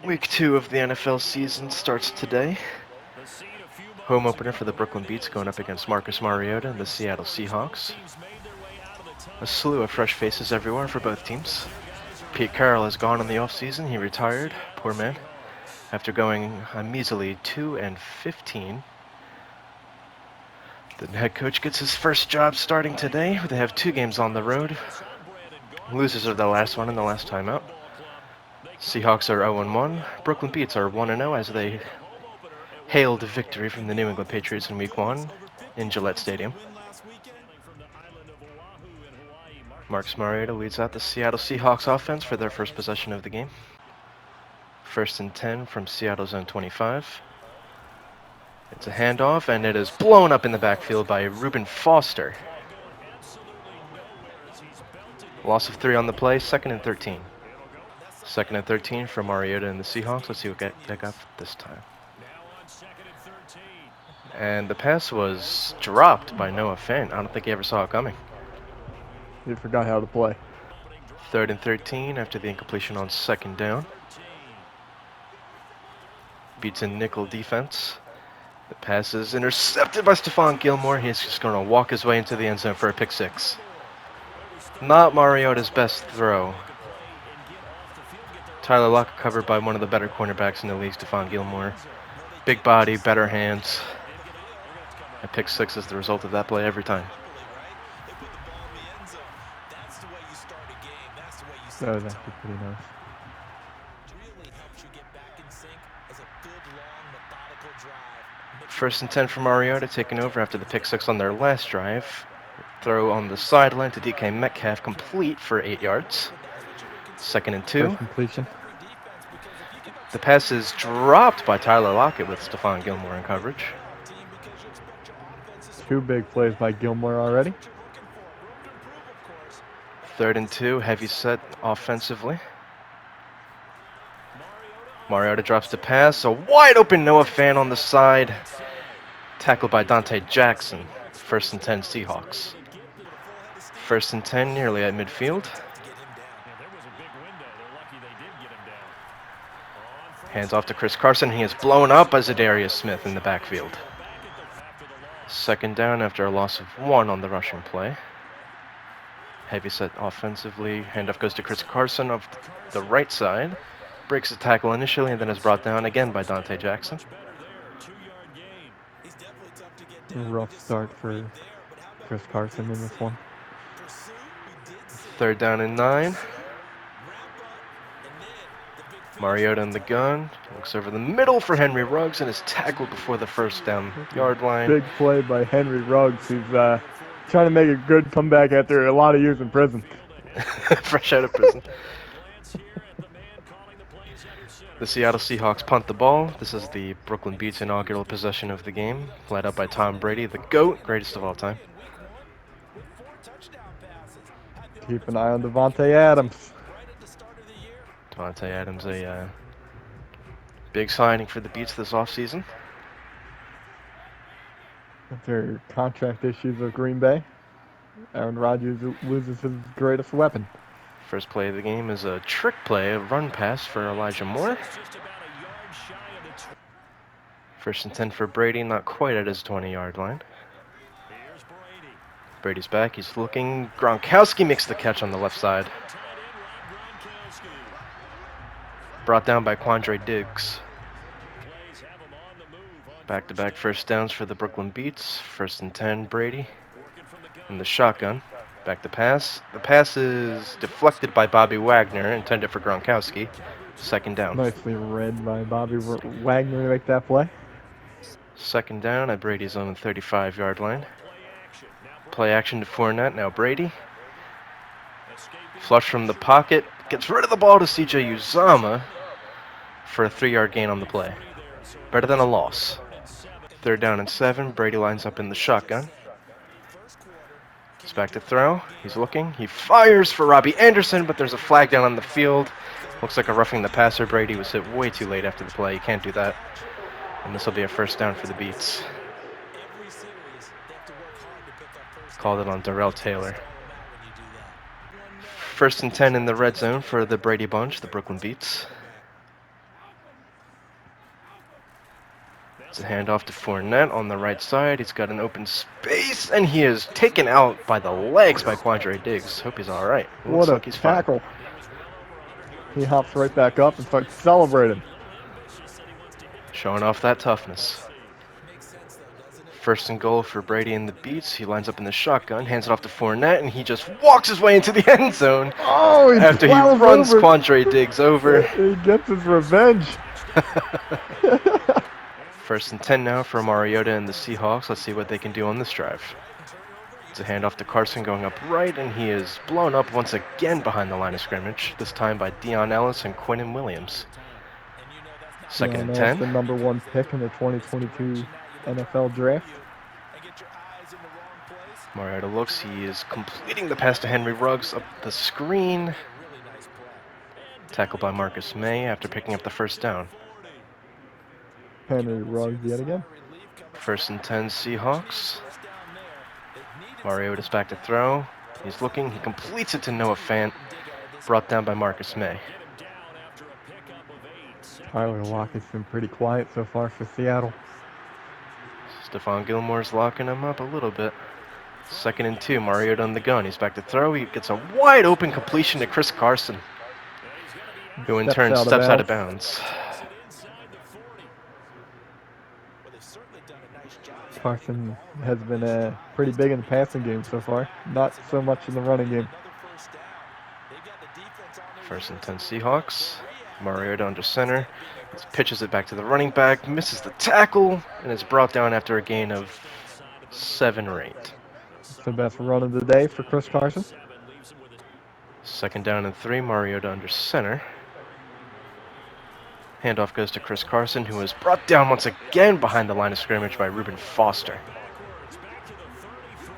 Week 2 of the NFL season starts today. Home opener for the Brooklyn Beats going up against Marcus Mariota and the Seattle Seahawks. A slew of fresh faces everywhere for both teams. Pete Carroll has gone in the offseason. He retired, poor man, after going a measly 2-15. The head coach gets his first job starting today. They have 2 games on the road. Losers are the last one and the last time out. Seahawks are 0-1. Brooklyn Beats are 1-0 as they hailed a victory from the New England Patriots in Week 1 in Gillette Stadium. Marcus Mariota leads out the Seattle Seahawks offense for their first possession of the game. 1st and 10 from Seattle zone 25. It's a handoff, and it is blown up in the backfield by Reuben Foster. Loss of 3 on the play, 2nd and 13. 2nd and 13 for Mariota and the Seahawks. Let's see what they got this time. And the pass was dropped by Noah Fant. I don't think he ever saw it coming. He forgot how to play. 3rd and 13 after the incompletion on 2nd down. Beats in nickel defense. The pass is intercepted by Stephon Gilmore. He's just going to walk his way into the end zone for a pick 6. Not Mariota's best throw. Tyler Lockett covered by one of the better cornerbacks in the league, Stephon Gilmore. Big body, better hands. A pick 6 is the result of that play every time. That was actually pretty nice. 1st and 10 for Mariota, taking over after the pick 6 on their last drive. Throw on the sideline to DK Metcalf, complete for 8 yards. 2nd and 2. First completion. The pass is dropped by Tyler Lockett with Stephon Gilmore in coverage. 2 big plays by Gilmore already. 3rd and 2, heavy set offensively. Mariota drops the pass, a wide open Noah Fant on the side. Tackled by Dante Jackson. 1st and 10 Seahawks. 1st and 10 nearly at midfield. Hands off to Chris Carson. He is blown up by Zadarius Smith in the backfield. 2nd down after a loss of 1 on the rushing play. Heavy set offensively. Handoff goes to Chris Carson of the right side. Breaks the tackle initially and then is brought down again by Dante Jackson. Rough start for Chris Carson in this one. 3rd down and 9. Mariota in the gun. Looks over the middle for Henry Ruggs and is tackled before the 1st down yard line. Big play by Henry Ruggs, who's trying to make a good comeback after a lot of years in prison. Fresh out of prison. The Seattle Seahawks punt the ball. This is the Brooklyn Beats' inaugural possession of the game, led up by Tom Brady, the GOAT, greatest of all time. Keep an eye on Devontae Adams. Devontae Adams, a big signing for the Beats this offseason. After contract issues with Green Bay, Aaron Rodgers loses his greatest weapon. First play of the game is a trick play, a run pass for Elijah Moore. 1st and 10 for Brady, not quite at his 20-yard line. Brady's back, he's looking. Gronkowski makes the catch on the left side. Brought down by Quandre Diggs. Back-to-back 1st downs for the Brooklyn Beats. 1st and 10, Brady. In the shotgun. Back to pass. The pass is deflected by Bobby Wagner, intended for Gronkowski. 2nd down. Nicely read by Bobby Wagner to make that play. 2nd down at Brady's own 35-yard line. Play action to Fournette, now Brady. Flush from the pocket. Gets rid of the ball to CJ Uzomah for a 3-yard gain on the play. Better than a loss. 3rd down and 7. Brady lines up in the shotgun. He's back to throw. He's looking. He fires for Robbie Anderson, but there's a flag down on the field. Looks like a roughing the passer. Brady was hit way too late after the play. You can't do that. And this will be a 1st down for the Beats. Called it on Darrell Taylor. 1st and 10 in the red zone for the Brady bunch, the Brooklyn Beats. It's a handoff to Fournette on the right side. He's got an open space, and he is taken out by the legs by Quandre Diggs. Hope he's all right. What Looks a like he's fine. tackle. He hops right back up and starts celebrating. Showing off that toughness. First and goal for Brady and the Beats. He lines up in the shotgun, hands it off to Fournette, and he just walks his way into the end zone Oh, he after he plows runs over. Quandre Diggs over. He gets his revenge. First and 10 now for Mariota and the Seahawks. Let's see what they can do on this drive. It's a handoff to Carson going up right, and he is blown up once again behind the line of scrimmage, this time by Deion Ellis and Quinnen Williams. Second and 10. The number 1 pick in the 2022 NFL draft. Mariota looks, he is completing the pass to Henry Ruggs up the screen. Tackled by Marcus May after picking up the first down. Henry Ruggs yet again. First and 10 Seahawks. Mariota's back to throw. He's looking, he completes it to Noah Fant, brought down by Marcus May. Tyler Lockett's been pretty quiet so far for Seattle. Stephon Gilmore's locking him up a little bit. Second and 2, Mariota on the gun. He's back to throw. He gets a wide open completion to Chris Carson, who in turn steps out of bounds. Carson has been pretty big in the passing game so far. Not so much in the running game. First and 10 Seahawks. Mariota under center. He pitches it back to the running back, misses the tackle, and is brought down after a gain of 7 or 8. It's the best run of the day for Chris Carson. Second down and 3, Mariota under center. Handoff goes to Chris Carson, who is brought down once again behind the line of scrimmage by Reuben Foster.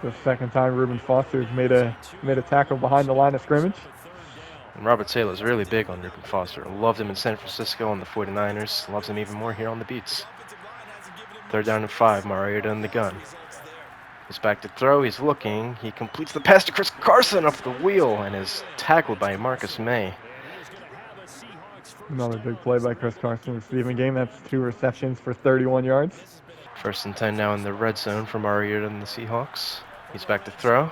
The second time Reuben Foster has made a tackle behind the line of scrimmage. And Robert Saleh is really big on Reuben Foster. Loved him in San Francisco on the 49ers. Loves him even more here on the Beats. Third down and 5, Mariota in the gun. He's back to throw. He's looking. He completes the pass to Chris Carson off the wheel and is tackled by Marcus May. Another big play by Chris Carson receiving game. That's 2 receptions for 31 yards. First and 10 now in the red zone for Mariota and the Seahawks. He's back to throw.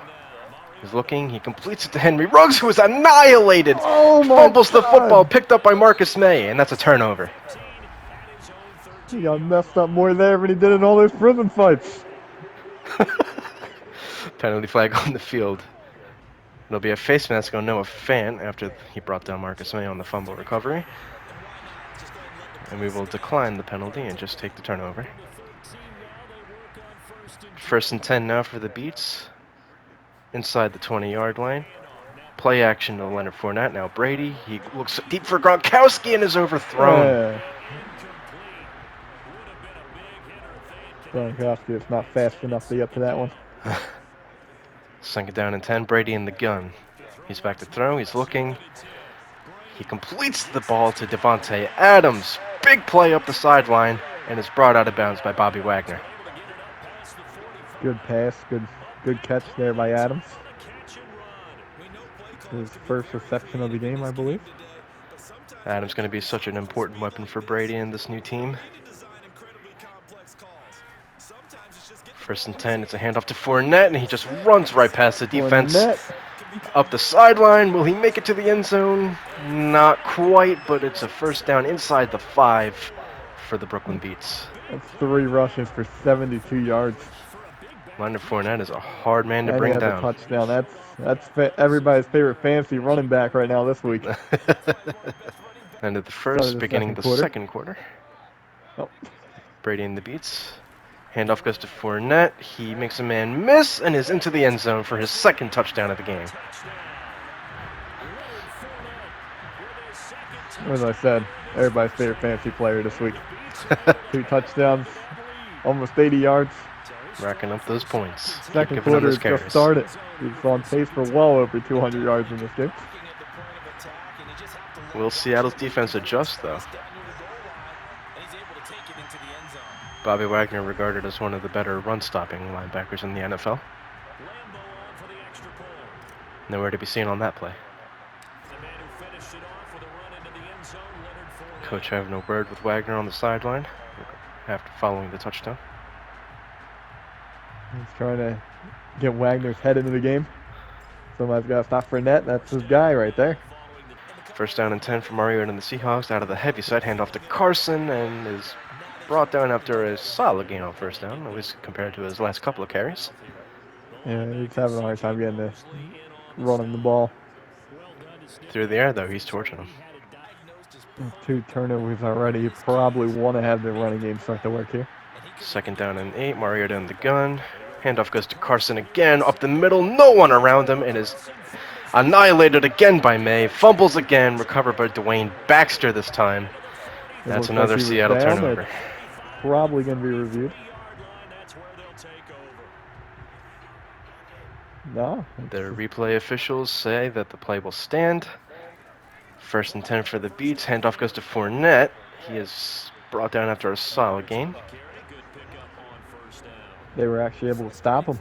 He's looking. He completes it to Henry Ruggs, who is annihilated. Oh my Fumbles the God. football, picked up by Marcus May, and that's a turnover. He got messed up more there than he did in all those prison fights. Penalty flag on the field. There'll be a face mask on Noah Fant after he brought down Marcus May on the fumble recovery. And we will decline the penalty and just take the turnover. First and 10 now for the Beats. Inside the 20-yard line. Play action to Leonard Fournette. Now Brady. He looks deep for Gronkowski and is overthrown. Gronkowski is not fast enough to get to that one. Second down and 10. Brady in the gun. He's back to throw. He's looking. He completes the ball to Devontae Adams. Big play up the sideline and is brought out of bounds by Bobby Wagner. Good pass. Good catch there by Adams. His first reception of the game, I believe. Adams going to be such an important weapon for Brady and this new team. First and 10, it's a handoff to Fournette, and he just runs right past the defense. Fournette. Up the sideline. Will he make it to the end zone? Not quite, but it's a first down inside the 5 for the Brooklyn Beats. That's 3 rushes for 72 yards. Leonard Fournette is a hard man to And bring he has down. a touchdown. That's everybody's favorite fantasy running back right now this week. End of the first, beginning the second quarter. Oh. Brady and the Beats. Handoff goes to Fournette. He makes a man miss and is into the end zone for his second touchdown of the game. As I said, everybody's favorite fantasy player this week. 2 touchdowns, almost 80 yards. Racking up those points. Second quarter has just started. He's on pace for well over 200 yards in this game. Will Seattle's defense adjust, though? Bobby Wagner regarded as one of the better run-stopping linebackers in the NFL. Nowhere to be seen on that play. Coach having a word with Wagner on the sideline. after following the touchdown. He's trying to get Wagner's head into the game. Somebody's got to stop Fournette. That's his guy right there. First down and 10 for Mariota and the Seahawks. Out of the heavy side, handoff to Carson, and is brought down after a solid gain on first down, at least compared to his last couple of carries. Yeah, he's having a hard time getting the running the ball. Through the air, though, he's torching him. 2 turnovers already. You probably want to have the running game start to work here. Second down and 8, Mariota in the gun. Handoff goes to Carson again, up the middle, no one around him, and is annihilated again by May. Fumbles again, recovered by Dwayne Baxter this time. That's another Seattle turnover. It's probably going to be reviewed. No. The replay officials say that the play will stand. First and 10 for the Beats. Handoff goes to Fournette. He is brought down after a solid gain. They were actually able to stop him.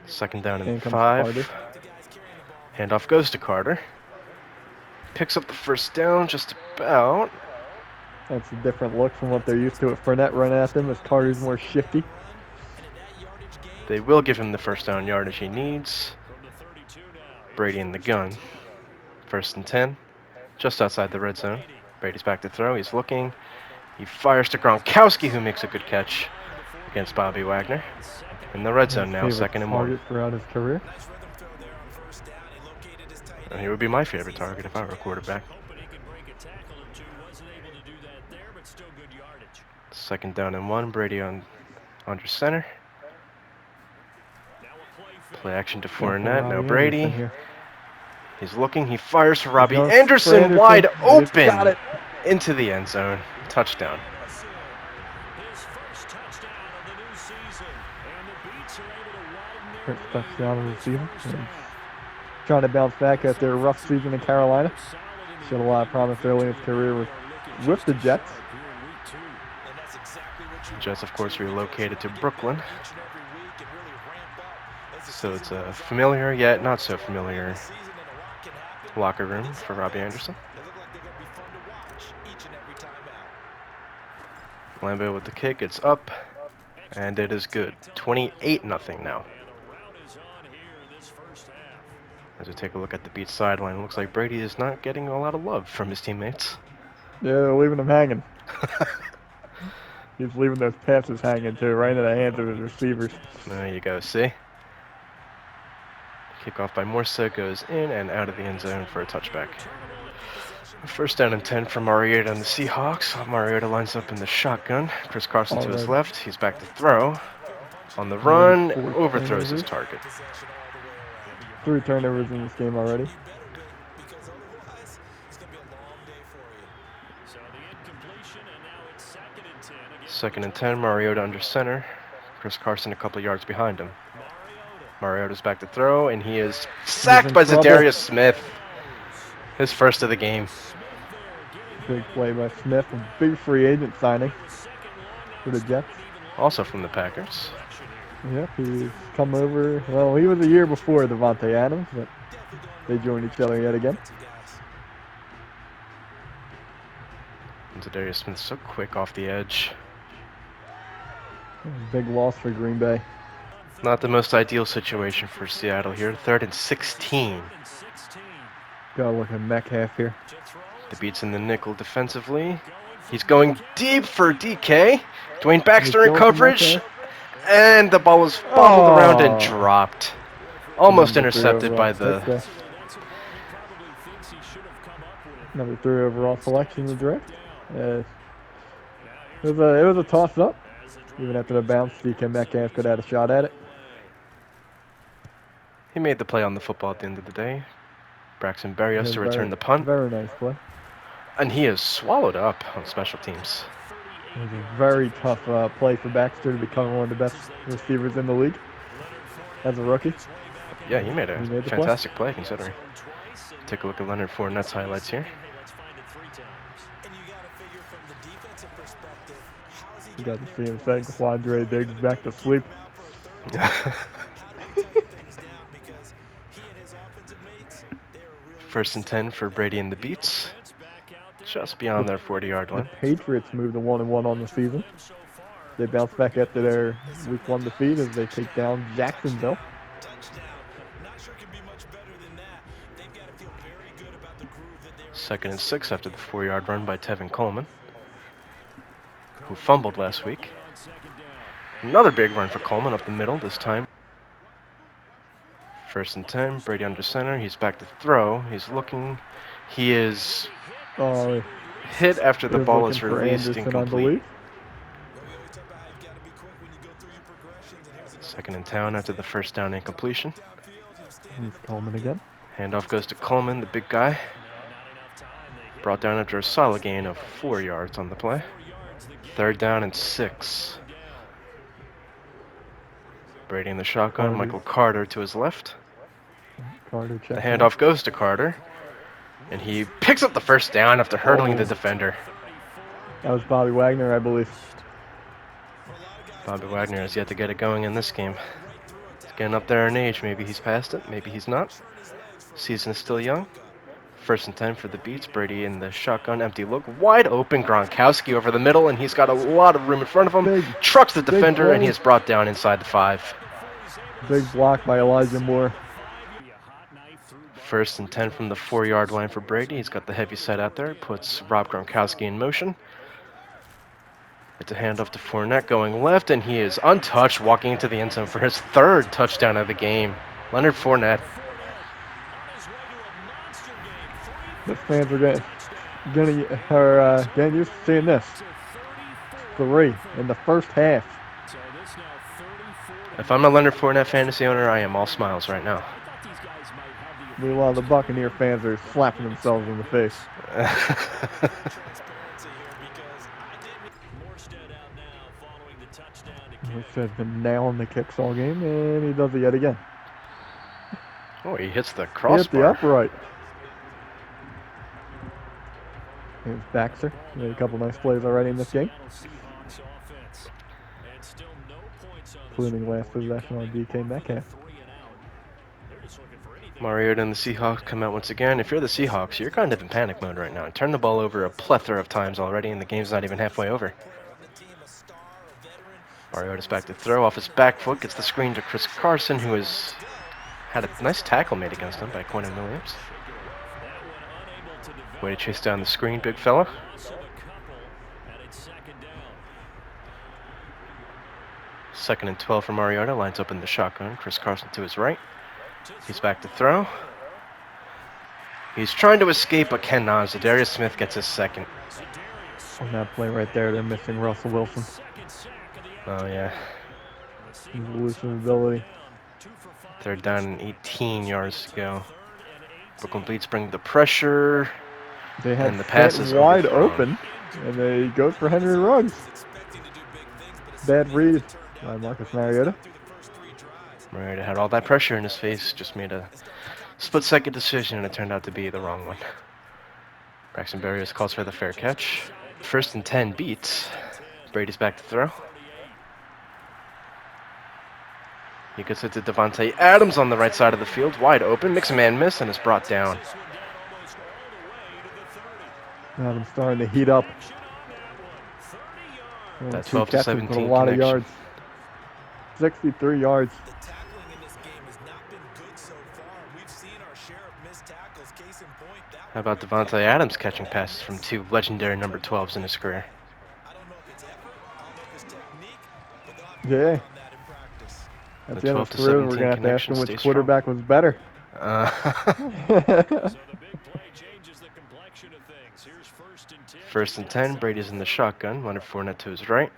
Second down and 5. Handoff goes to Carter. Picks up the first down just about. That's a different look from what they're used to with Fournette running at them, as Carter's more shifty. They will give him the first down yardage he needs. Brady in the gun. First and 10. Just outside the red zone. Brady's back to throw. He's looking. He fires to Gronkowski, who makes a good catch against Bobby Wagner. In the red zone now, second and 1. Throughout his career. And he would be my favorite target if I were a quarterback. Second down and 1. Brady under center. Play action to Fournette. Now Brady. He's looking. He fires for Robbie Anderson, wide open into the end zone. Touchdown. First touchdown of the season. Trying to bounce back after a rough season in Carolina. Showed a lot of promise early in his career with the Jets. Jets, of course, relocated to Brooklyn. So it's a familiar yet not so familiar locker room for Robbie Anderson. Lambeau with the kick, it's up, and it is good. 28-0 now. As we take a look at the Beats sideline, it looks like Brady is not getting a lot of love from his teammates. Yeah, they're leaving him hanging. He's leaving those passes hanging too, right into the hands of his receivers. There you go, see? Kickoff by Morsa goes in and out of the end zone for a touchback. First down and 10 for Mariota and the Seahawks. Mariota lines up in the shotgun. Chris Carson to his left. He's back to throw. On the run, overthrows his target. 3 turnovers in this game already. Second and 10, Mariota under center. Chris Carson a couple yards behind him. Mariota's back to throw, and he is sacked by Zadarius Smith. His first of the game. Big play by Smith, a big free agent signing for the Jets. Also from the Packers. Yep, he's come over. Well, he was a year before Devontae Adams, but they joined each other yet again. And Zadarius Smith so quick off the edge. Big loss for Green Bay. Not the most ideal situation for Seattle here. 3rd and 16. Gotta look at Metcalf here. The Beats in the nickel defensively. He's going deep for DK. Dwayne Baxter in coverage. And the ball was bobbled around and dropped. Almost intercepted by the... Number 3 overall selection in the draft. It was a toss-up. Even after the bounce, DK Metcalf could have had a shot at it. He made the play on the football at the end of the day. Braxton Berrios to return the punt. Very nice play. And he is swallowed up on special teams. It was a very tough play for Baxter to become one of the best receivers in the league as a rookie. Yeah, he made a fantastic play considering. Take a look at Leonard Fournette's highlights here. You got to see him saying Quandre Diggs back to sleep. First and 10 for Brady and the Beats. just beyond their 40-yard The line. Patriots moved to 1-1 on the season. They bounce back after their Week 1 defeat as they take down Jacksonville. Second and 6 after the 4-yard run by Tevin Coleman, who fumbled last week. Another big run for Coleman up the middle this time. First and 10, Brady under center. He's back to throw. He's looking. He is hit after the ball is released incomplete. Second and 10 after the first down incompletion. He's Coleman again. Handoff goes to Coleman, the big guy. Brought down after a solid gain of 4 yards on the play. Third down and 6. Brady in the shotgun. Michael Carter to his left. Carter the handoff goes to Carter. And he picks up the first down after hurdling the defender. That was Bobby Wagner, I believe. Bobby Wagner has yet to get it going in this game. He's getting up there in age. Maybe he's past it. Maybe he's not. Season is still young. First and 10 for the Beats. Brady in the shotgun. Empty look. Wide open. Gronkowski over the middle. And he's got a lot of room in front of him. Trucks the defender. And he is brought down inside the 5. Big block by Elijah Moore. First and 10 from the 4-yard line for Brady. He's got the heavy set out there. Puts Rob Gronkowski in motion. It's a handoff to Fournette going left, and he is untouched walking into the end zone for his 3rd touchdown of the game. Leonard Fournette. The fans are getting used to seeing this. 3 in the first half. If I'm a Leonard Fournette fantasy owner, I am all smiles right now. Meanwhile, the Buccaneer fans are slapping themselves in the face. Morstead's been nailing the kicks all game, and he does it yet again. Oh, he hits the crossbar. He hit the upright. Here's Baxter. Made a couple nice plays already in this game, including last possession on DK Metcalf. Mariota and the Seahawks come out once again. If you're the Seahawks, you're kind of in panic mode right now. Turn the ball over a plethora of times already, and the game's not even halfway over. Mariota's back to throw off his back foot. Gets the screen to Chris Carson, who has had a nice tackle made against him by Quentin Williams. Way to chase down the screen, big fella. Second and 12 for Mariota. Lines up in the shotgun. Chris Carson to his right. He's back to throw. He's trying to escape, but cannot. Zadarius Smith gets his second. On that play right there, they're missing Russell Wilson. Oh, yeah. His elusive ability. Third down and 18 yards to go. Brooklyn Bleeds bring the pressure. They had and the pass is wide overthrown. open, and they go for Henry Ruggs. Bad read by Marcus Mariota. Mariota had all that pressure in his face, just made a split-second decision, and it turned out to be the wrong one. Braxton Berrios calls for the fair catch. First and 10 Beats. Brady's back to throw. He gets it to Devontae Adams on the right side of the field, wide open. Mix and man miss, and is brought down. Adams starting to heat up. That 12 to 17 a lot connection. of yards. 63 yards. How about Devontae Adams catching passes from 2 legendary number 12s in his career? Yeah. At the end of his career, we're going to have to ask him which quarterback was better. First and 10, Brady's in the shotgun. Leonard Fournette to his right.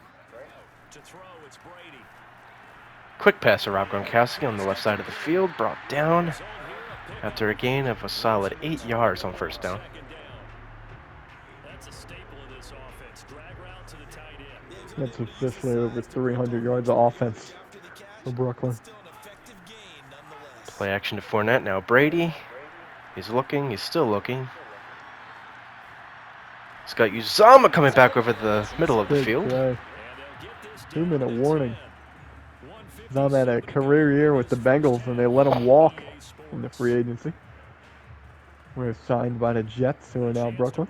Quick pass to Rob Gronkowski on the left side of the field. Brought down after a gain of a solid 8 yards on first down. That's officially over 300 yards of offense for Brooklyn. Play action to Fournette. Now Brady. He's looking. He's still looking. He's got Uzama coming back over the middle of the field. 2-minute warning. Uzama had a career year with the Bengals, and they let him walk in the free agency. We're signed by the Jets, who are now Brooklyn.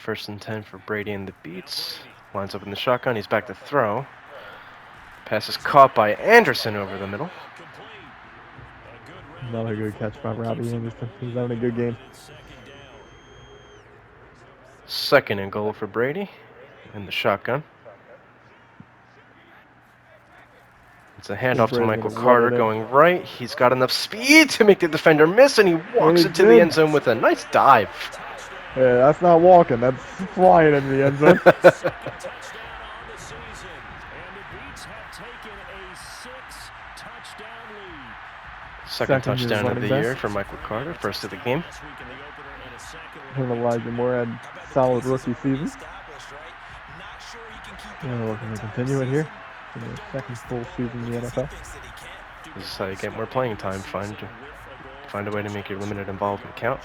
First and 10 for Brady and the Beats. Lines up in the shotgun. He's back to throw. Pass is caught by Anderson over the middle. Another good catch by Robbie Anderson. He's having a good game. Second and goal for Brady in the shotgun. It's a handoff to Michael Carter going right. He's got enough speed to make the defender miss, and he walks into the end zone with a nice dive. Yeah, that's not walking. That's flying into the end zone. Second touchdown of the year for Michael Carter, first of the game. And Elijah Moore had solid rookie season. We're looking to continue it here. In the second full season in the NFL. This is how you get more playing time. Find a way to make your limited involvement count.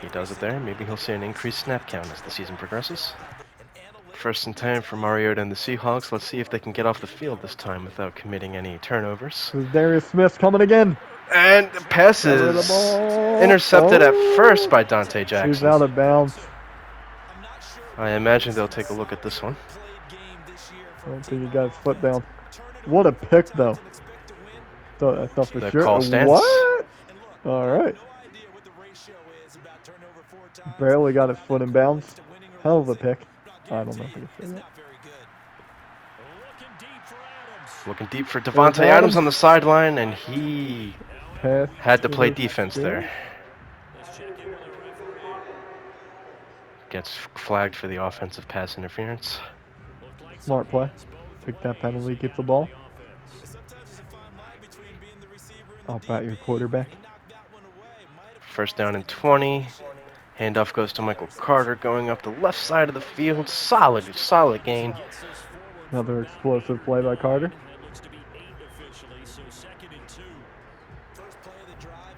He does it there. Maybe he'll see an increased snap count as the season progresses. First and 10 for Mariota and the Seahawks. Let's see if they can get off the field this time without committing any turnovers. Darius Smith coming again. And the pass is intercepted at first by Dante Jackson. He's out of bounds. I imagine they'll take a look at this one. I don't think he got his foot down. What a pick, though. I thought for sure. Call stands. What? All right. Barely got his foot in bounds. Hell of a pick. I don't know if I can say that. Looking deep for Devontae Adams on the sideline, and he had to play defense there. Gets flagged for the offensive pass interference. Smart play. Pick that penalty, get the ball. Up at your quarterback. First down and 20. Handoff goes to Michael Carter going up the left side of the field. Solid gain. Another explosive play by Carter.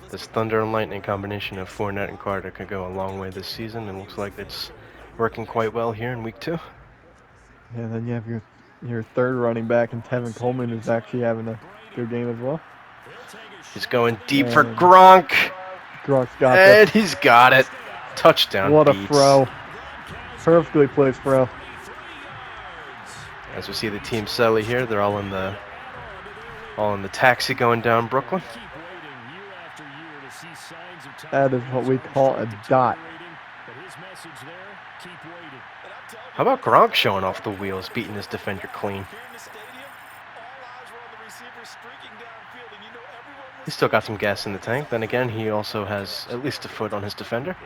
This thunder and lightning combination of Fournette and Carter could go a long way this season, and looks like it's working quite well here in week 2. And then you have your third running back, and Tevin Coleman is actually having a good game as well. He's going deep for Gronk. Gronk's got it. And he's got it. Touchdown. What a throw. Perfectly placed throw. As we see the team Selly here, they're all in the taxi going down Brooklyn. That is what we call a dot. How about Gronk showing off the wheels, beating his defender clean? He's still got some gas in the tank. Then again, he also has at least a foot on his defender.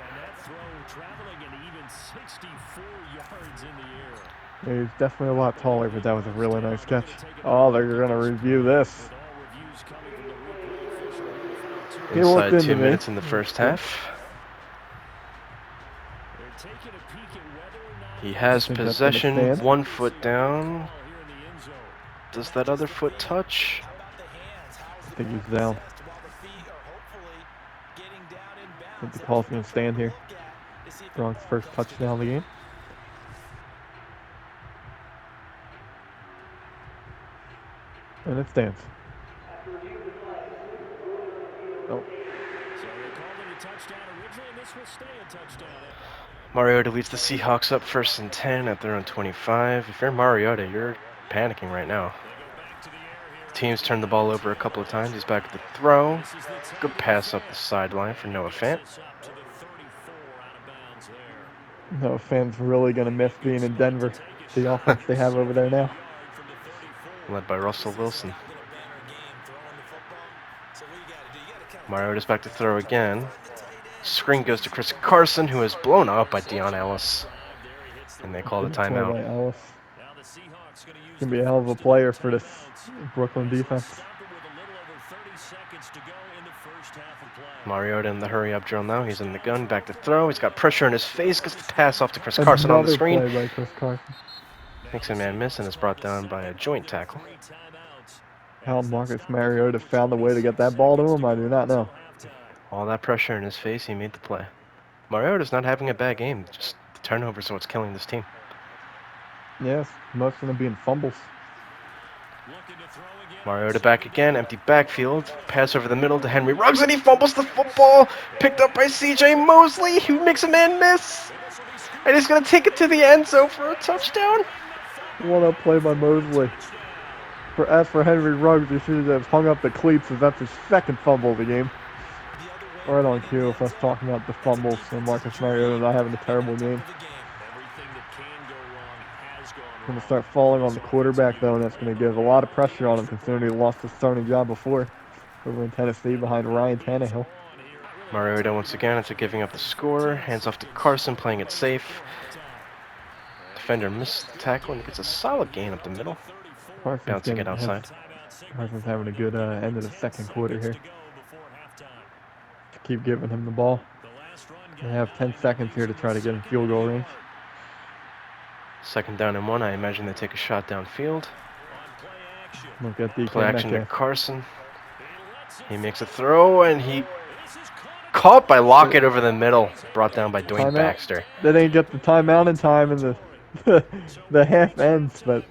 He's definitely a lot taller, but that was a really nice catch. Oh, they're going to review this. Inside 2 minutes in the first half. He has possession, 1 foot down. Does that other foot touch? I think he's down. I think the call's going to stand here. Gronk's first touchdown of the game. And it stands. Oh. Mariota leads the Seahawks up first and 10 at their own 25. If you're Mariota, you're panicking right now. Teams turned the ball over a couple of times. He's back at the throw. Good pass up the sideline for Noah Fant. Noah Fant's really going to miss being in Denver. The offense they have over there now. Led by Russell Wilson. Mariota's back to throw again. Screen goes to Chris Carson, who is blown up by Deion Ellis. And they call the timeout. He's going to be a hell of a player for this Brooklyn defense. Mariota in the hurry-up drill now. He's in the gun, back to throw. He's got pressure in his face. Gets the pass off to Chris Carson on the screen. Play by Chris Carson. Makes a man miss and is brought down by a joint tackle. How Marcus Mariota found a way to get that ball to him, I do not know. All that pressure in his face, he made the play. Mariota's not having a bad game. Just the turnovers are what's killing this team. Yes, most of them being fumbles. Mariota back again, empty backfield. Pass over the middle to Henry Ruggs, and he fumbles the football. Picked up by C.J. Mosley, who makes a man miss. And he's going to take it to the end zone for a touchdown. What a play by Mosley. As for Henry Ruggs, he should have hung up the cleats as that's his second fumble of the game. Right on cue with us talking about the fumbles and Marcus Mariota not having a terrible game. Going to start falling on the quarterback, though, and that's going to give a lot of pressure on him considering he lost his starting job before over in Tennessee behind Ryan Tannehill. Mariota once again after giving up the score. Hands off to Carson, playing it safe. Defender missed the tackle and gets a solid gain up the middle. Bouncing it outside. Carson's having a good end of the second quarter here. Keep giving him the ball. They have 10 seconds here to try to get in field goal range. 2nd down and 1. I imagine they take a shot downfield. Look at DK Play action to Metcalf. Carson. He makes a throw and he caught by Lockett over the middle. Brought down by Dwayne Baxter. They didn't get the timeout in time and the half ends, but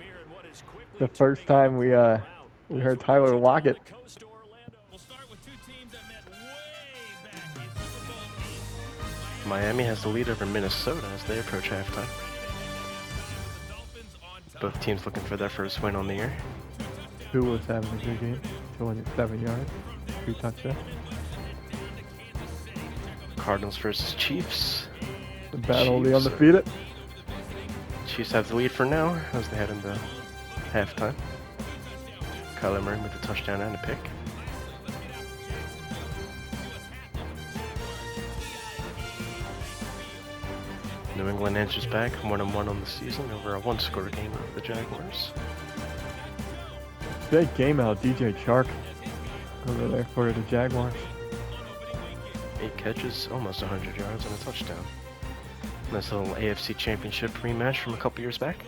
the first time we heard Tyler Lockett. Miami has the lead over Minnesota as they approach halftime. Both teams looking for their first win on the year. Tua's having a good game, 207 yards, 3 touchdowns. Cardinals versus Chiefs. The battle of the undefeated. Chiefs have the lead for now as they head into halftime. Kyler Murray with a touchdown and a pick. New England answers back 1-1 on the season over a 1-score game over the Jaguars. Big game out, DJ Chark over there for the Jaguars. 8 catches, almost 100 yards, and a touchdown. Nice little AFC Championship rematch from a couple years back.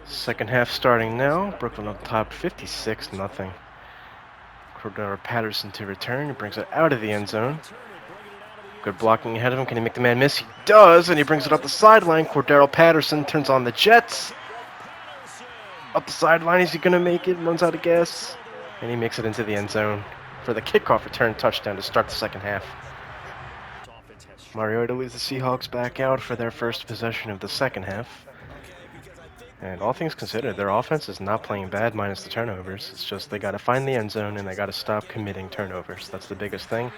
Second half starting now. Brooklyn up top, 56-0. Cordero Patterson to return. He brings it out of the end zone. Good blocking ahead of him. Can he make the man miss? He does, and he brings it up the sideline. Cordero Patterson turns on the Jets. Up the sideline, is he going to make it? Runs out of gas, and he makes it into the end zone for the kickoff return touchdown to start the second half. Mariota leads the Seahawks back out for their first possession of the second half. And all things considered, their offense is not playing bad minus the turnovers. It's just they got to find the end zone and they got to stop committing turnovers. That's the biggest thing.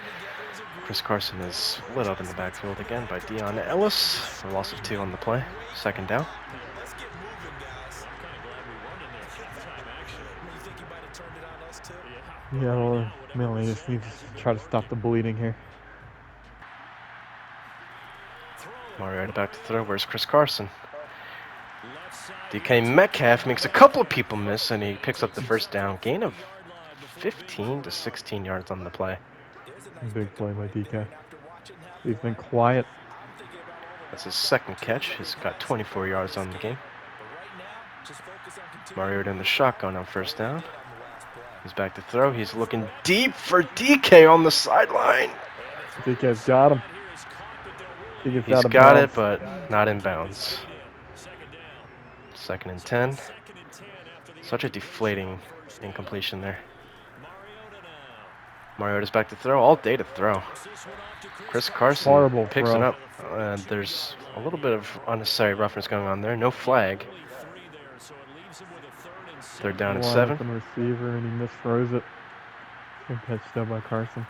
Chris Carson is lit up in the backfield again by Dion Ellis for a loss of 2 on the play. 2nd down. Yeah, well, Millie just needs to try to stop the bleeding here. Mariota back to throw. Where's Chris Carson? DK Metcalf makes a couple of people miss, and he picks up the first down. Gain of 15 to 16 yards on the play. Big play by DK. He's been quiet. That's his 2nd catch. He's got 24 yards on the game. Mariota in the shotgun on 1st down. He's back to throw. He's looking deep for DK on the sideline. DK's got him. He's got it, but not in bounds. 2nd and 10. Such a deflating incompletion there. Mariota's back to throw. All day to throw. Chris Carson picks it up. There's a little bit of unnecessary roughness going on there. No flag. 3rd down and 7. Receiver, and he misthrows it. Good catch though by Carson.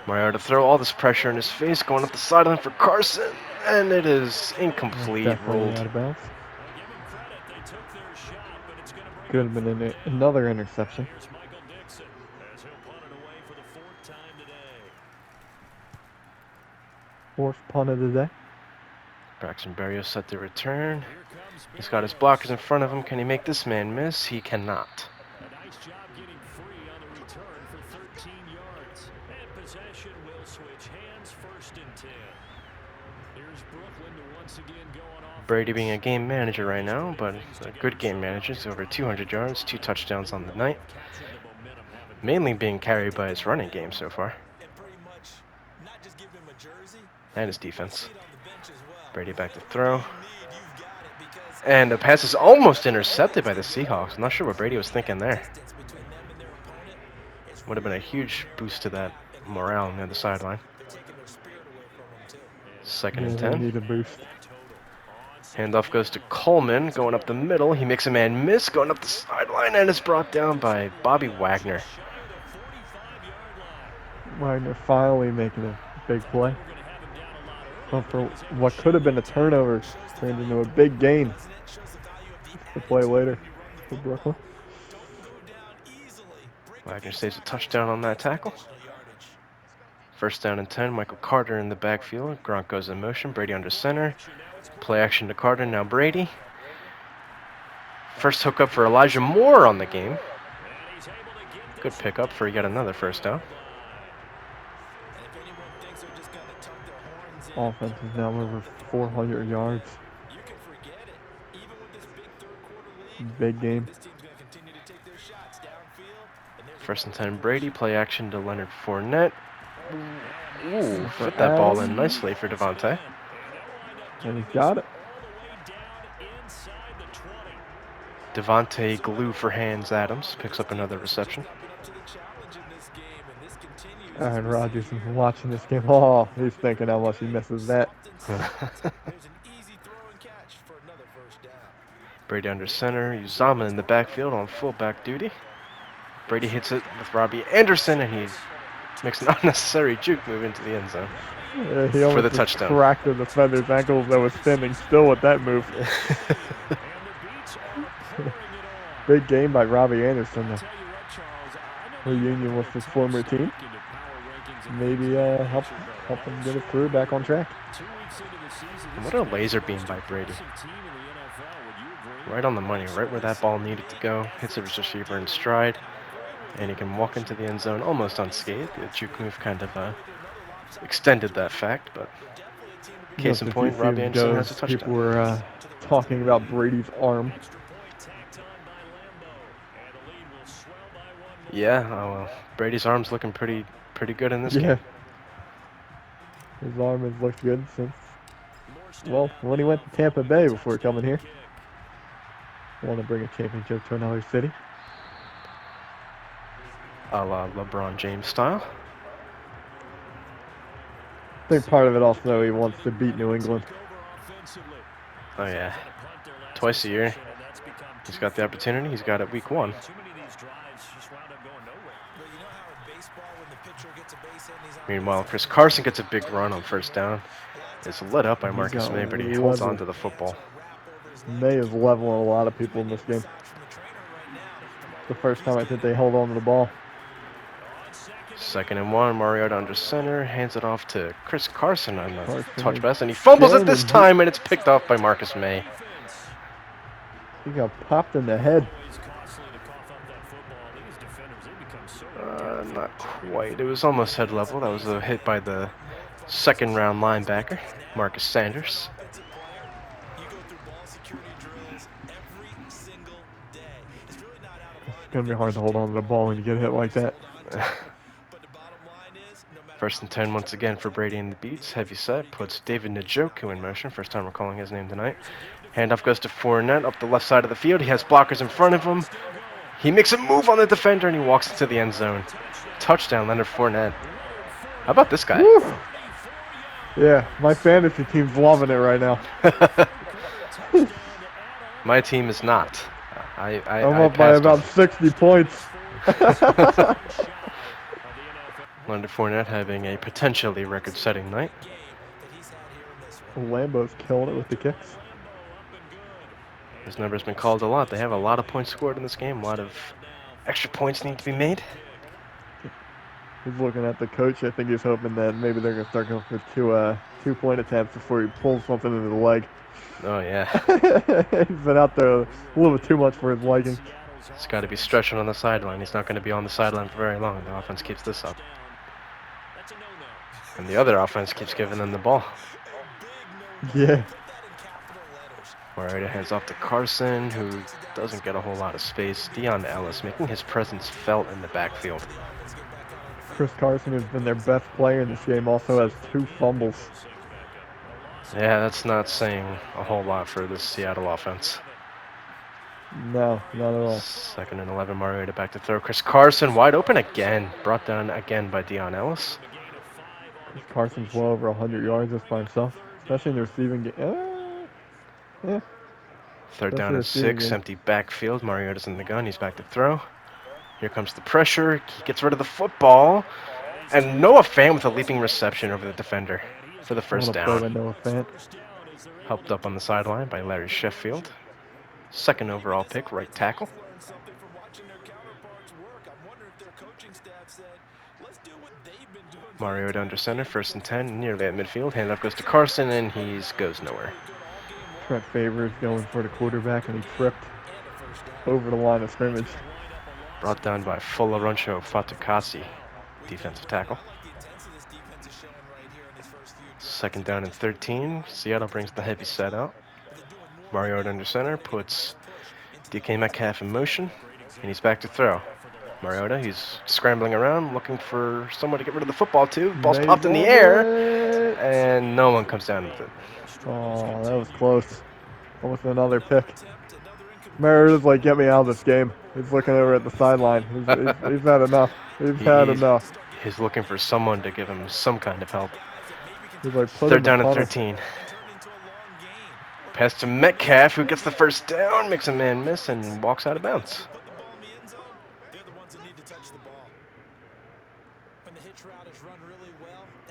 Mariota throw, all this pressure in his face, going up the sideline for Carson, and it is incomplete. Rolled out of bounds. Could have been another interception. Fourth punt of the day. Braxton Berrios set to return. He's got his blockers in front of him. Can he make this man miss? He cannot. Brady being a game manager right now, but a good game manager. He's over 200 yards, 2 touchdowns on the night. Mainly being carried by his running game so far. And his defense. Brady back to throw. And the pass is almost intercepted by the Seahawks. I'm not sure what Brady was thinking there. Would have been a huge boost to that morale near the sideline. Second Yeah, and they 10. need a boost. Handoff goes to Coleman, going up the middle. He makes a man miss, going up the sideline, and is brought down by Bobby Wagner. Wagner finally making a big play. But for what could have been a turnover, turned into a big gain. The play later for Brooklyn. Wagner saves a touchdown on that tackle. First down and 10, Michael Carter in the backfield. Gronk goes in motion, Brady under center. Play action to Carter, now Brady. First hookup for Elijah Moore on the game. Good pickup for yet another first down. Offense is now over 400 yards. Big game. First and 10, Brady. Play action to Leonard Fournette. Ooh, For fit that ball in Adams. nicely for Devontae. And he's got it. Devontae glue for hands Adams picks up another reception. Aaron Rodgers is watching this game. Oh, he's thinking how much he misses that. Brady under center. Uzama in the backfield on fullback duty. Brady hits it with Robbie Anderson, and he makes an unnecessary juke move into the end zone Yeah, he for almost the just touchdown. cracked the defender's ankle that was standing still with that move. Big game by Robbie Anderson. The reunion with his former team. Maybe help him get his career back on track. What a laser beam by Brady. Right on the money, right where that ball needed to go. Hits the receiver in stride, and he can walk into the end zone almost unscathed. The juke move kind of extended that fact, but case in point, Robbie Anderson has a touchdown. People were talking about Brady's arm. Yeah, oh well. Brady's arm's looking pretty good in this game. His arm has looked good since, well, when he went to Tampa Bay before coming here. Want to bring a championship to another city. A la LeBron James style. I think part of it also he wants to beat New England. Oh yeah. Twice a year. He's got the opportunity. He's got it week 1. Meanwhile, Chris Carson gets a big run on first down. It's lit up by Marcus May, but he holds on to the football. May is leveling a lot of people in this game. The first time I think they held on to the ball. Second and 1, Mariota under center, hands it off to Chris Carson on the touch pass, and he fumbles it this time, and it's picked off by Marcus May. He got popped in the head. Not quite. It was almost head level. That was a hit by the second round linebacker, Marcus Sanders. It's going to be hard to hold on to the ball when you get hit like that. First and 10 once again for Brady and the Beats. Heavy set puts David Njoku in motion. First time we're calling his name tonight. Handoff goes to Fournette up the left side of the field. He has blockers in front of him. He makes a move on the defender and he walks into the end zone. Touchdown, Leonard Fournette. How about this guy? Woo! Yeah, my fantasy team's loving it right now. My team is not. I'm up by about 60 points. Leonard Fournette having a potentially record-setting night. Lambeau's killing it with the kicks. His number's been called a lot. They have a lot of points scored in this game. A lot of extra points need to be made. He's looking at the coach. I think he's hoping that maybe they're going to start going for two-point attempts before he pulls something into the leg. Oh, yeah. He's been out there a little bit too much for his liking. He's got to be stretching on the sideline. He's not going to be on the sideline for very long. The offense keeps this up. And the other offense keeps giving them the ball. Yeah. Mariota hands off to Carson, who doesn't get a whole lot of space. Deion Ellis making his presence felt in the backfield. Chris Carson has been their best player in this game, also has 2 fumbles. Yeah, that's not saying a whole lot for this Seattle offense. No, not at all. Second and 11, Mariota back to throw. Chris Carson wide open again, brought down again by Deion Ellis. Chris Carson's well over 100 yards just by himself. Especially in the receiving game. Yeah. Third down Especially and receiving 6, game. empty backfield. Mariota's in the gun. He's back to throw. Here comes the pressure. He gets rid of the football. And Noah Fant with a leaping reception over the defender for the first What a play by down. Noah Fant. Helped up on the sideline by Larry Sheffield. Second overall pick, right tackle. Mariota under center, first and 10, nearly at midfield. Handoff goes to Carson, and he goes nowhere. Trent Favors going for the quarterback, and he tripped over the line of scrimmage. Brought down by Folaroncho Fatukasi, defensive tackle. Second down and 13. Seattle brings the heavy set out. Mariota under center puts DK Metcalf in motion, and he's back to throw. Mariota, he's scrambling around, looking for someone to get rid of the football to. Ball's popped in the air, and no one comes down with it. Oh, that was close. Almost another pick. Mariota's like, get me out of this game. He's looking over at the sideline. He's had enough. He's had enough. He's looking for someone to give him some kind of help. He's like, Third down and 13. Pass to Metcalf, who gets the first down, makes a man miss, and walks out of bounds.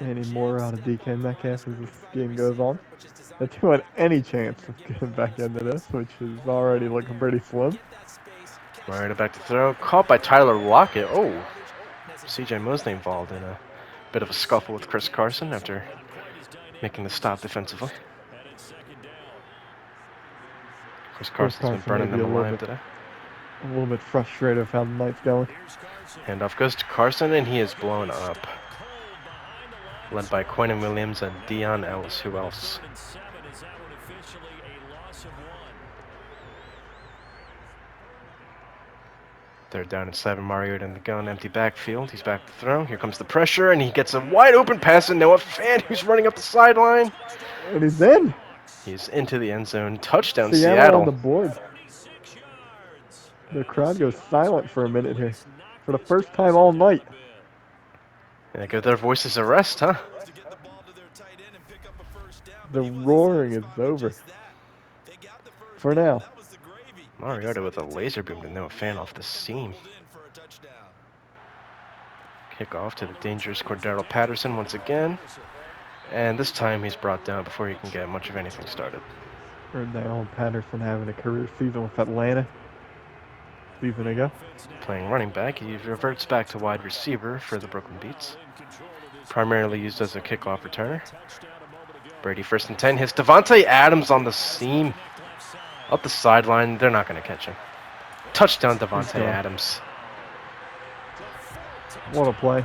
Any more out of DK Metcalf as this game goes on? They don't have any chance of getting back into this, which is already looking pretty slim. Mariota back to throw. Caught by Tyler Lockett. Oh, CJ Mosley involved in a bit of a scuffle with Chris Carson after making the stop defensively. Chris Carson's been burning them alive today. A little bit frustrated with how the night's going. Handoff goes to Carson, and he is blown up. Led by Quentin Williams and Dion Ellis. Who else? Third down and 7. Mariota in the gun. Empty backfield. He's back to throw. Here comes the pressure, and he gets a wide open pass to Noah Fant, who's running up the sideline. And he's in. He's into the end zone. Touchdown, Seattle. On the board. The crowd goes silent for a minute here. For the first time all night. Yeah, give their voices a rest, huh? The roaring is over. For now. Mariota with a laser beam to Noah Fant off the seam. Kickoff to the dangerous Cordero Patterson once again. And this time he's brought down before he can get much of anything started. Heard that old Patterson having a career season with Atlanta. Season ago. Playing running back, he reverts back to wide receiver for the Brooklyn Beats. Primarily used as a kickoff returner. Brady first and 10 hits Devontae Adams on the seam. Up the sideline, they're not going to catch him. Touchdown, Devontae Adams. What a play.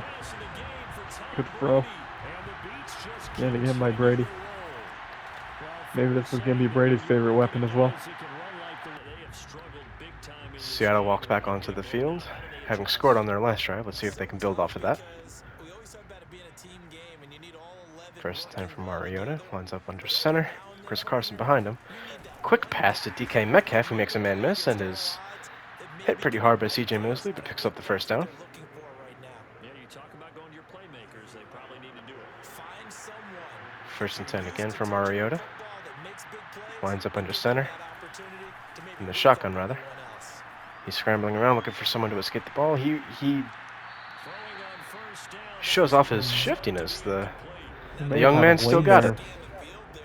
Good throw. And again by Brady. Maybe this is going to be Brady's favorite weapon as well. Seattle walks back onto the field, having scored on their last drive. Let's see if they can build off of that. First time for Mariota. Lines up under center. Chris Carson behind him. Quick pass to DK Metcalf, who makes a man miss and is hit pretty hard by CJ Mosley, but picks up the first down. First and 10 again for Mariota. Lines up under center. In the shotgun, rather. He's scrambling around looking for someone to escape the ball. He shows off his shiftiness. The young man still got it.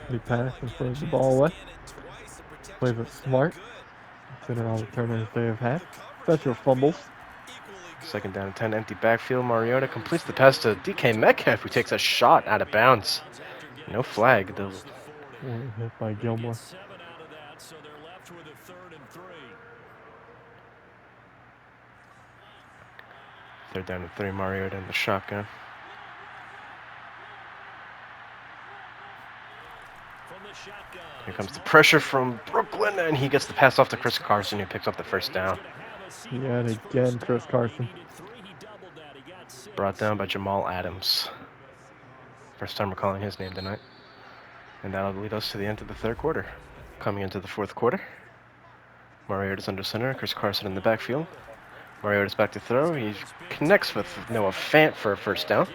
He passed and throws the ball away. Plays it smart. Consider all the turnovers they have had. Special fumbles. Second down and 10, empty backfield. Mariota completes the pass to DK Metcalf, who takes a shot out of bounds. No flag. Hit by Gilmore. Third down and 3, Mariota in the shotgun. Here comes the pressure from Brooklyn, and he gets the pass off to Chris Carson, who picks up the first down. Yeah, and again, Chris Carson. Brought down by Jamal Adams. First time we're calling his name tonight. And that'll lead us to the end of the third quarter. Coming into the fourth quarter. Mariota's under center, Chris Carson in the backfield. Mariota's back to throw. He connects with Noah Fant for a first down.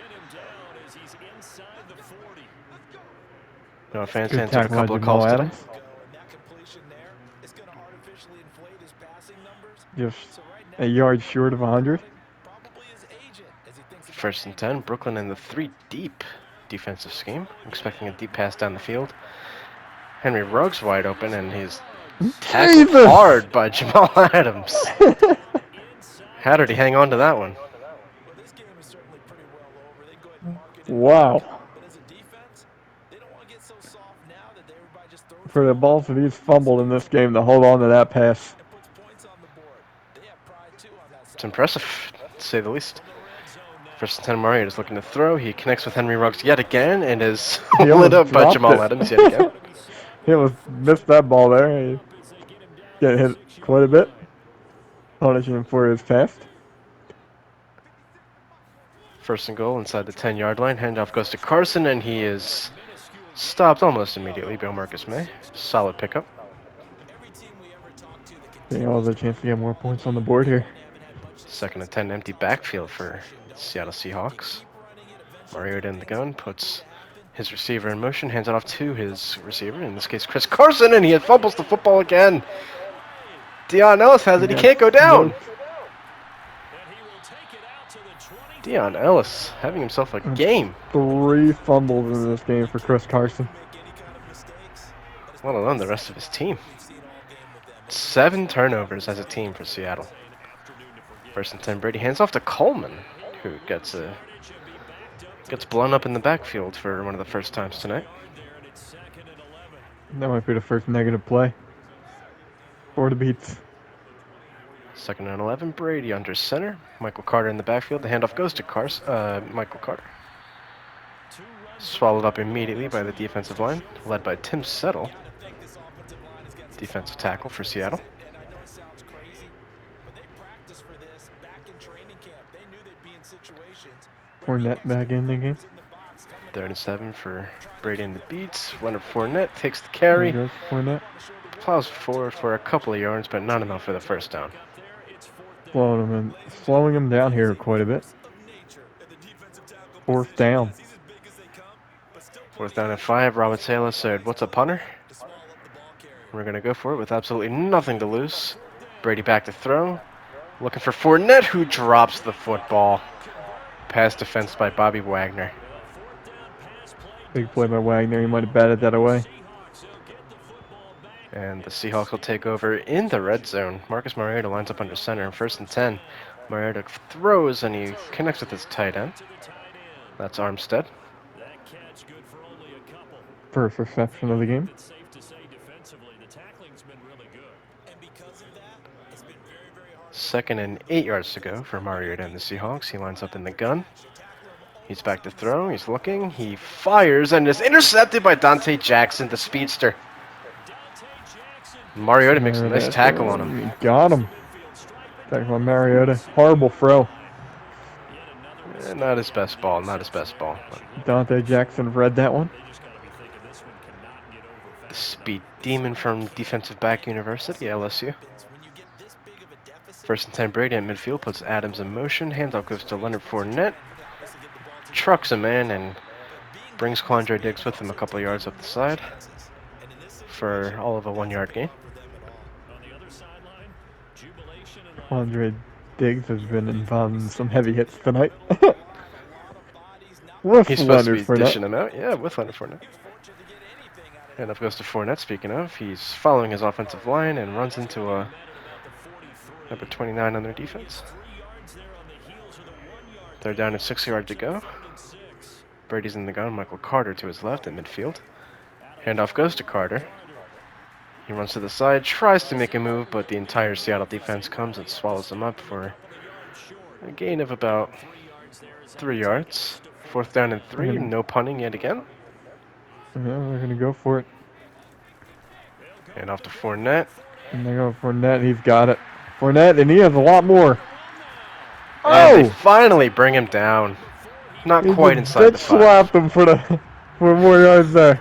No fans Good hands out a tackle by couple of Jamal calls today. Adams. Just a yard short of 100. 1st and 10. Brooklyn in the 3 deep defensive scheme. Expecting a deep pass down the field. Henry Ruggs wide open, and he's tackled Jesus! hard by Jamal Adams. How did he hang on to that one? Wow. For the balls that he's fumbled in this game to hold on to that pass. It's impressive, to say the least. 1st and 10, Mariota is looking to throw. He connects with Henry Ruggs yet again and is He lit almost up by dropped Jamal it. Adams yet again. He almost missed that ball there. He get hit quite a bit. Punishing him for his pass. 1st and goal inside the 10-yard line. Handoff goes to Carson, and he is stopped almost immediately by Marcus May. Solid pickup. He has a chance to get more points on the board here. 2nd and 10, empty backfield for Seattle Seahawks. Mariota in the gun, puts his receiver in motion, hands it off to his receiver, in this case Chris Carson, and he fumbles the football again. Dion Ellis has it, he can't go down. Dion Ellis having himself a game. 3 fumbles in this game for Chris Carson. Let alone the rest of his team. 7 turnovers as a team for Seattle. 1st and 10, Brady hands off to Coleman, who gets blown up in the backfield for one of the first times tonight. That might be the first negative play for the Beats. 2nd and 11, Brady under center. Michael Carter in the backfield. The handoff goes to Michael Carter. Swallowed up immediately by the defensive line, led by Tim Settle. Defensive tackle for Seattle. Fournette back in the game. 3rd and 7 for Brady and the Beats. Leonard Fournette takes the carry. There goes Fournette. Plows forward for a couple of yards, but not enough for the 1st down. Slowing him down here quite a bit. 4th down. 4th down and 5. Robert Saleh said, "What's a punter?" We're going to go for it with absolutely nothing to lose. Brady back to throw. Looking for Fournette, who drops the football. Pass defense by Bobby Wagner. Big play by Wagner. He might have batted that away. And the Seahawks will take over in the red zone. Marcus Mariota lines up under center. 1st and 10. Mariota throws, and he connects with his tight end. That's Armstead. First reception of the game. 2nd and 8 yards to go for Mariota and the Seahawks. He lines up in the gun. He's back to throw. He's looking. He fires and is intercepted by Dante Jackson, the speedster. Mariota makes a nice tackle on him. He got him. Tackle on Mariota. Horrible throw. Not his best ball. Not his best ball. Dante Jackson read that one. The speed demon from Defensive Back University, LSU. 1st and 10, Brady at midfield puts Adams in motion. Handoff goes to Leonard Fournette. Trucks him in and brings Quandre Diggs with him a couple of yards up the side for all of a 1-yard gain. Quandre Diggs has been involved in some heavy hits tonight. With He's supposed Leonard to be dishing Fournette. him out. Yeah, with Leonard Fournette. Handoff goes to Fournette, speaking of. He's following his offensive line and runs into a number 29 on their defense. 3rd down and 6 yards to go. Brady's in the gun. Michael Carter to his left at midfield. Handoff goes to Carter. He runs to the side, tries to make a move, but the entire Seattle defense comes and swallows him up for a gain of about 3 yards. 4th down and 3. No punting yet again. Yeah, they're going to go for it. And off to Fournette. And they go Fournette. He's got it. Fournette, and he has a lot more. And they finally bring him down. Not quite inside the 5. Slapped him for more yards there.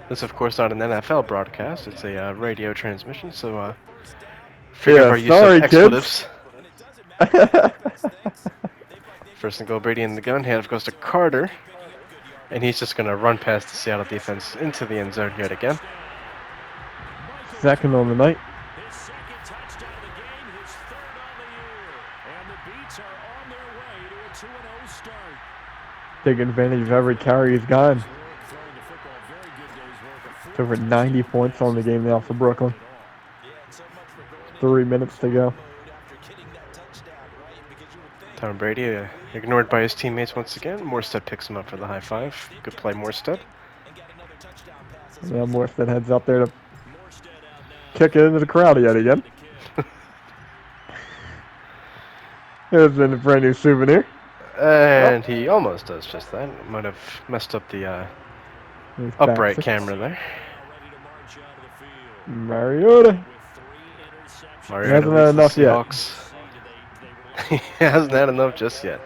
This, of course, not an NFL broadcast. It's a radio transmission, so forgive our use of expletives. First and goal, Brady in the gun. Handoff goes to Carter. And he's just going to run past the Seattle defense into the end zone yet again. Second on the night. Taking advantage of every carry he's gotten. It's over 90 points on the game now for Brooklyn. 3 minutes to go. Tom Brady ignored by his teammates once again. Morstead picks him up for the high five. Good play, Morstead. Yeah, Morstead heads up there to kick it into the crowd yet again. There's a brand new souvenir. And he almost does just that. Might have messed up the upright camera there. Mariota. Mariota hasn't had enough the Seahawks. He hasn't had enough just yet.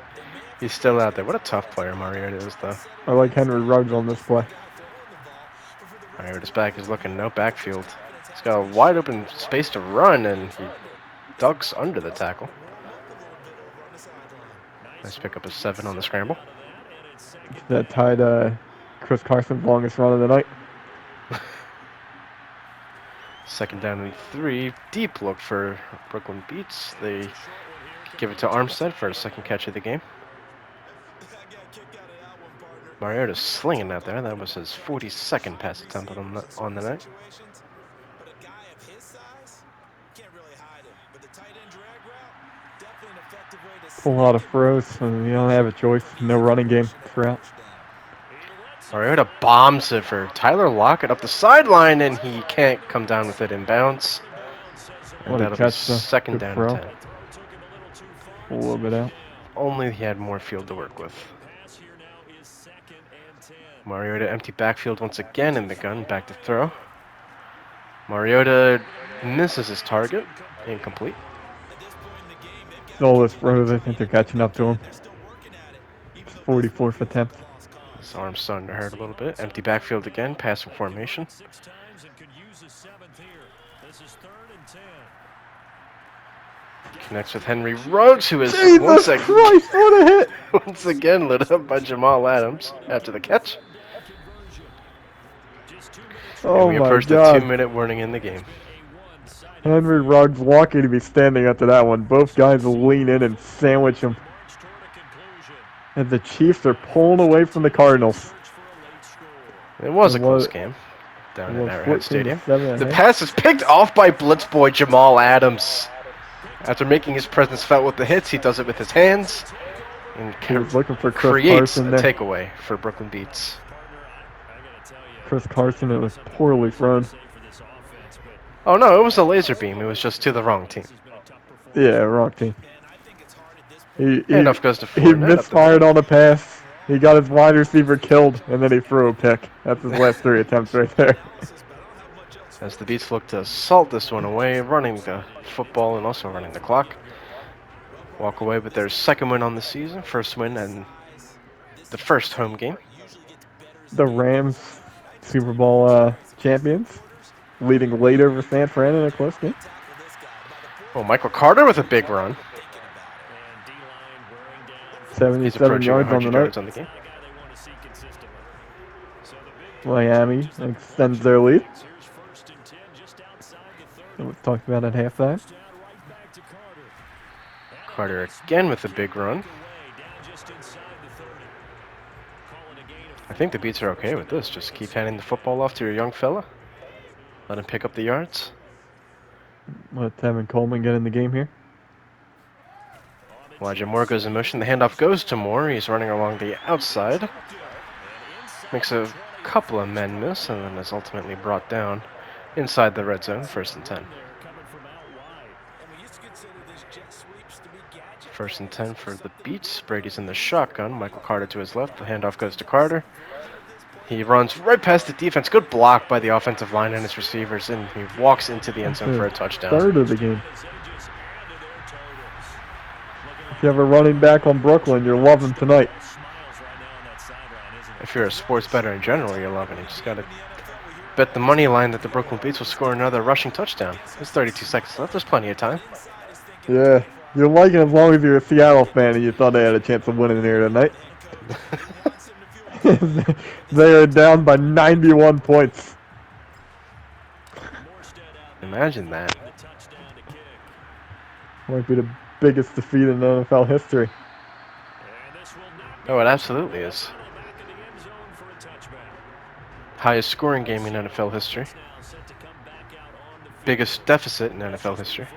He's still out there. What a tough player Mariota is, though. I like Henry Ruggs on this play. Mariota's back is looking no backfield. He's got a wide open space to run, and he ducks under the tackle. Nice pick up a 7 on the scramble. That tied Chris Carson's longest run of the night. Second down and 3. Deep look for Brooklyn Beats. They give it to Armstead for a second catch of the game. Mariota's slinging out there. That was his 42nd pass attempt on the night. Pull a lot of throws, and you don't have a choice. No running game throughout. Mariota bombs it for Tyler Lockett up the sideline, and he can't come down with it in bounds. And that'll be second down and 10. A little bit out. Only he had more field to work with. Mariota empty backfield once again in the gun, back to throw. Mariota misses his target, incomplete. All those throws, I think they're catching up to him. 44th attempt. His arm's starting to hurt a little bit. Empty backfield again, passing formation. Connects with Henry Ruggs, who is Jesus Christ, what a hit! once again lit up by Jamal Adams after the catch. Oh, and we approach the 2-minute warning in the game. Henry Ruggs lucky to be standing after that one. Both guys will lean in and sandwich him. And the Chiefs are pulling away from the Cardinals. It was a close game down at Arrowhead Stadium. The pass is picked off by blitz boy Jamal Adams. After making his presence felt with the hits, he does it with his hands and looking for creates a takeaway for Brooklyn Beats. Chris Carson, it was poorly thrown. Oh no, it was a laser beam. It was just to the wrong team. Yeah, wrong team. Enough goes to He misfired on a pass. He got his wide receiver killed, and then he threw a pick. That's his last 3 attempts right there. As the Beats look to assault this one away, running the football and also running the clock. Walk away with their second win on the season, first win and the first home game. The Rams, Super Bowl champions, leading late over San Fran in a close game. Oh, Michael Carter with a big run. 77 yards on the night. On the game. Miami extends their lead. That was talked about at halftime. Carter again with a big run. I think the Beats are okay with this. Just keep handing the football off to your young fella. Let him pick up the yards. Let Tevin Coleman get in the game here. Elijah Moore goes in motion. The handoff goes to Moore. He's running along the outside. Makes a couple of men miss and then is ultimately brought down inside the red zone, 1st and 10. 1st and 10 for the Beats. Brady's in the shotgun. Michael Carter to his left. The handoff goes to Carter. He runs right past the defense. Good block by the offensive line and his receivers, and he walks into the end zone for a touchdown. Third of the game. If you have a running back on Brooklyn, you're loving tonight. If you're a sports bettor in general, you're loving it. You just got to bet the money line that the Brooklyn Beats will score another rushing touchdown. There's 32 seconds left. There's plenty of time. Yeah. You like it as long as you're a Seattle fan and you thought they had a chance of winning here tonight. They are down by 91 points. Imagine that. Might be the biggest defeat in NFL history. Oh, it absolutely is. Highest scoring game in NFL history. Biggest deficit in NFL history.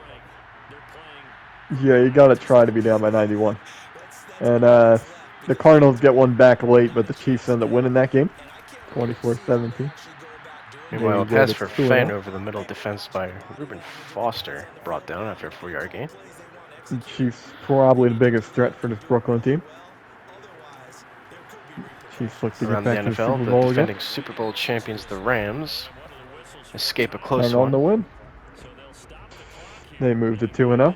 Yeah, you gotta try to be down by 91. And the Cardinals get one back late, but the Chiefs end up winning that game, 24-17. Meanwhile, a pass for Fenn over the middle defense by Reuben Foster brought down after a 4-yard gain. The Chiefs probably the biggest threat for this Brooklyn team. Chiefs look to Around get back the to the NFL, Super Bowl the defending again. Super Bowl champions, the Rams, escape a close Hang on one. to win. They moved to 2-0.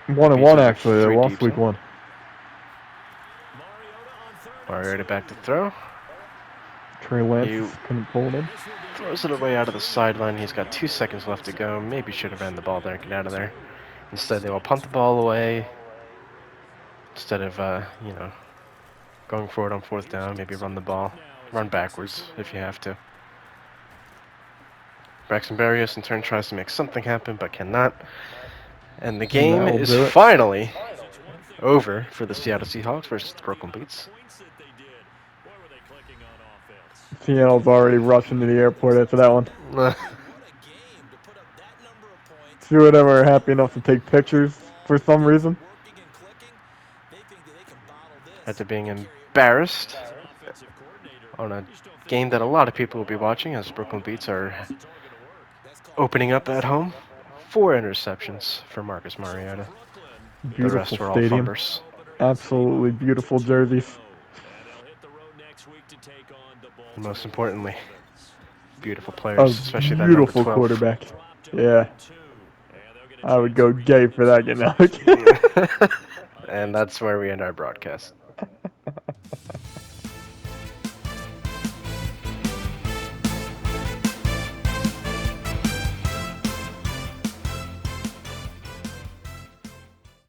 1-1 actually. They lost week 1. Mariota back to throw. Trey Lance couldn't pull it in. Throws it away out of the sideline. He's got 2 seconds left to go. Maybe should have ran the ball there and get out of there. Instead, they will punt the ball away. Instead of, going forward on 4th down, maybe run the ball. Run backwards if you have to. Braxton Berrios in turn tries to make something happen, but cannot. And the game is finally over for the Seattle Seahawks versus the Brooklyn Beats. Seattle's already rushing to the airport after that one. Two of them are happy enough to take pictures for some reason. After being embarrassed on a game that a lot of people will be watching, as Brooklyn Beats are opening up at home. 4 interceptions for Marcus Mariota. Beautiful the rest were all stadium. fumblers. Absolutely beautiful jerseys. And most importantly, beautiful players, especially that beautiful number 12. Quarterback. Yeah. I would go gay for that, you know. And that's where we end our broadcast.